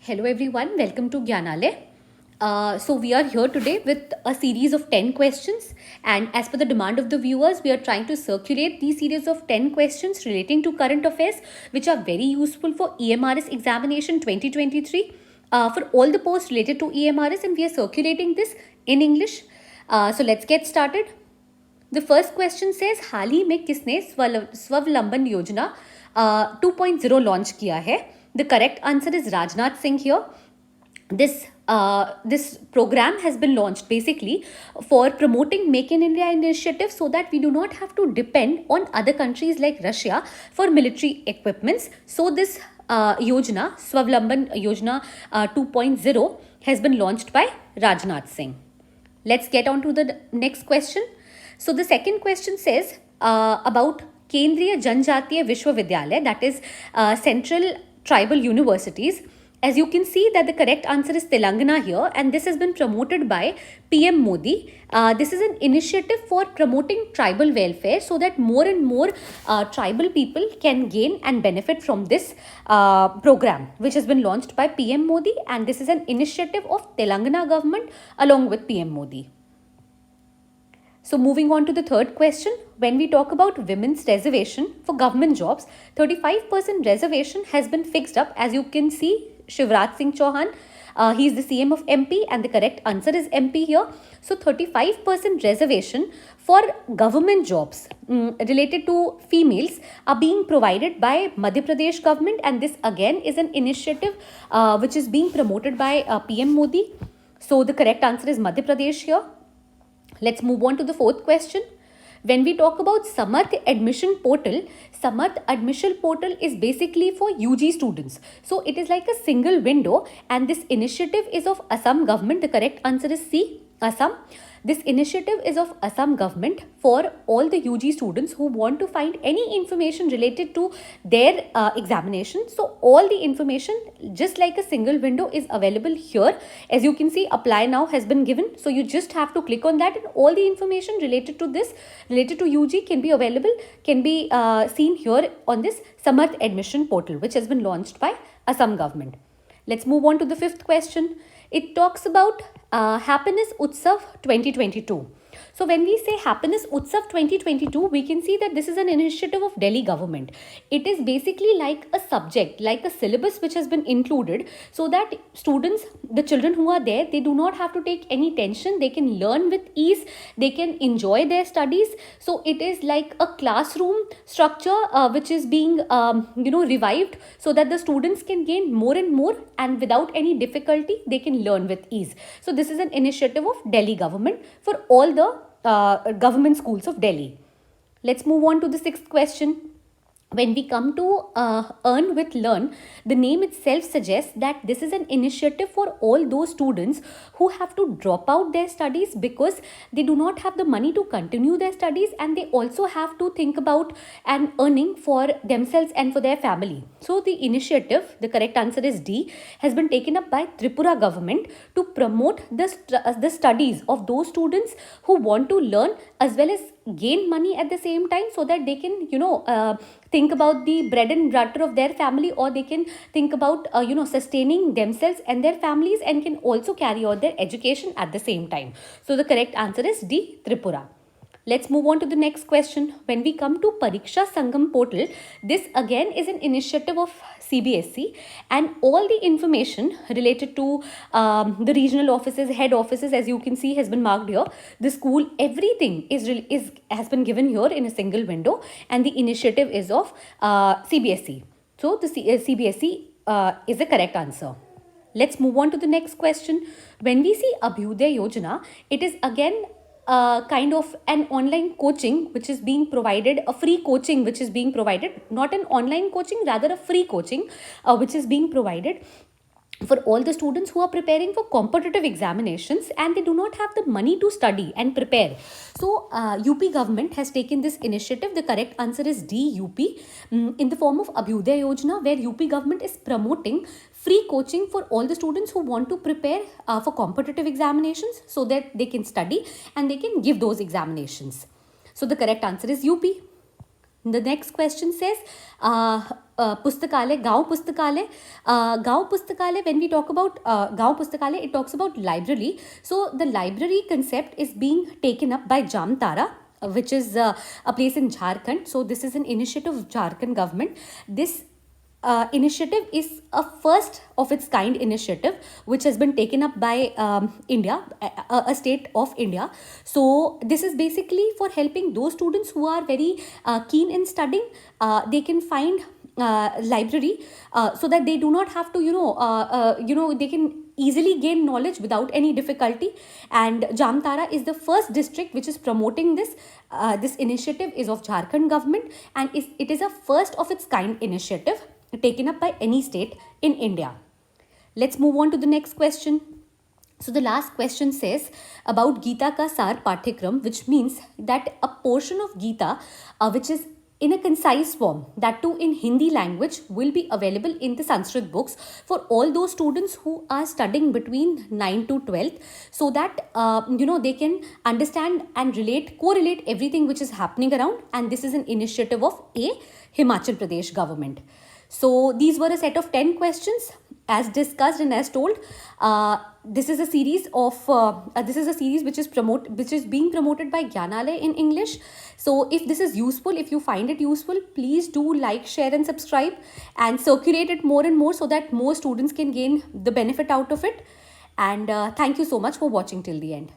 Hello everyone, welcome to Gyanalay. So we are here today with a series of 10 questions, and as per the demand of the viewers, we are trying to circulate these series of 10 questions relating to current affairs which are very useful for EMRS examination 2023 for all the posts related to EMRS, and we are circulating this in English. So let's get started. The first question says हाल ही में किसने स्वावलंबन योजना 2.0 launch किया है? The correct answer is Rajnath Singh here. This program has been launched basically for promoting Make in India initiative so that we do not have to depend on other countries like Russia for military equipments. So this Yojana, Swavlamban Yojana 2.0 has been launched by Rajnath Singh. Let's get on to the next question. So the second question says about Kendriya Janjatiya Vishwavidyalaya, that is Central Tribal Universities. As you can see that the correct answer is Telangana here, and this has been promoted by PM Modi. This is an initiative for promoting tribal welfare so that more and more tribal people can gain and benefit from this program, which has been launched by PM Modi, and this is an initiative of Telangana government along with PM Modi. So moving on to the third question, when we talk about women's reservation for government jobs, 35% reservation has been fixed up. As you can see, Shivraj Singh Chauhan, he is the CM of MP, and the correct answer is MP here. So 35% reservation for government jobs related to females are being provided by Madhya Pradesh government, and this again is an initiative which is being promoted by PM Modi. So the correct answer is Madhya Pradesh here. Let's move on to the fourth question. When we talk about Samarth Admission Portal, Samarth Admission Portal is basically for UG students. So it is like a single window, and this initiative is of Assam government. The correct answer is C, Assam. This initiative is of Assam government for all the UG students who want to find any information related to their examination. So all the information, just like a single window, is available here. As you can see, apply now has been given. So you just have to click on that, and all the information related to this, related to UG, can be available, can be seen here on this Samarth Admission Portal, which has been launched by Assam government. Let's move on to the fifth question. It talks about Happiness Utsav 2022. So when we say Happiness Utsav 2022, we can see that this is an initiative of Delhi government. It is basically like a subject, like a syllabus which has been included so that students, the children who are there, they do not have to take any tension. They can learn with ease. They can enjoy their studies. So it is like a classroom structure which is being revived so that the students can gain more and more, and without any difficulty they can learn with ease. So this is an initiative of Delhi government for all the government schools of Delhi. Let's move on to the sixth question. When we come to Earn with Learn, the name itself suggests that this is an initiative for all those students who have to drop out their studies because they do not have the money to continue their studies, and they also have to think about an earning for themselves and for their family. So the initiative, the correct answer is D, has been taken up by Tripura government to promote the studies of those students who want to learn as well as gain money at the same time, so that they can think about the bread and butter of their family, or they can think about sustaining themselves and their families, and can also carry out their education at the same time. So the correct answer is D, Tripura. Let's move on to the next question. When we come to Pariksha Sangam portal, this again is an initiative of CBSE, and all the information related to the regional offices, head offices, as you can see, has been marked here. The school, everything has been given here in a single window, and the initiative is of CBSE. So the CBSE is the correct answer. Let's move on to the next question. When we see Abhyuday Yojana, it is again kind of an online coaching which is being provided, a free coaching which is being provided, not an online coaching, rather a free coaching which is being provided for all the students who are preparing for competitive examinations and they do not have the money to study and prepare. So UP government has taken this initiative. The correct answer is D, UP, in the form of Abhyuday Yojana, where UP government is promoting free coaching for all the students who want to prepare for competitive examinations so that they can study and they can give those examinations. So the correct answer is UP. The next question says, Pustakalay, Gaon Pustakalay. Gaon Pustakalay, when we talk about Gaon Pustakalay, it talks about library. So the library concept is being taken up by Jamtara, which is a place in Jharkhand. So this is an initiative of Jharkhand government. This initiative is a first of its kind initiative which has been taken up by India, a state of India. So this is basically for helping those students who are very keen in studying. They can find library so that they do not have to they can easily gain knowledge without any difficulty. And Jamtara is the first district which is promoting this. This initiative is of Jharkhand government, and it is a first of its kind initiative taken up by any state in India. Let's move on to the next question. So the last question says about Gita ka Sar Pathikram, which means that a portion of Gita which is in a concise form, that too in Hindi language, will be available in the Sanskrit books for all those students who are studying between 9 to 12th, so that they can understand and correlate everything which is happening around. And this is an initiative of a Himachal Pradesh government. So these were a set of 10 questions as discussed and as told. This is a series which is being promoted by Gyanalaya in English. So if this is useful, if you find it useful, please do like, share and subscribe and circulate it more and more so that more students can gain the benefit out of it. And thank you so much for watching till the end.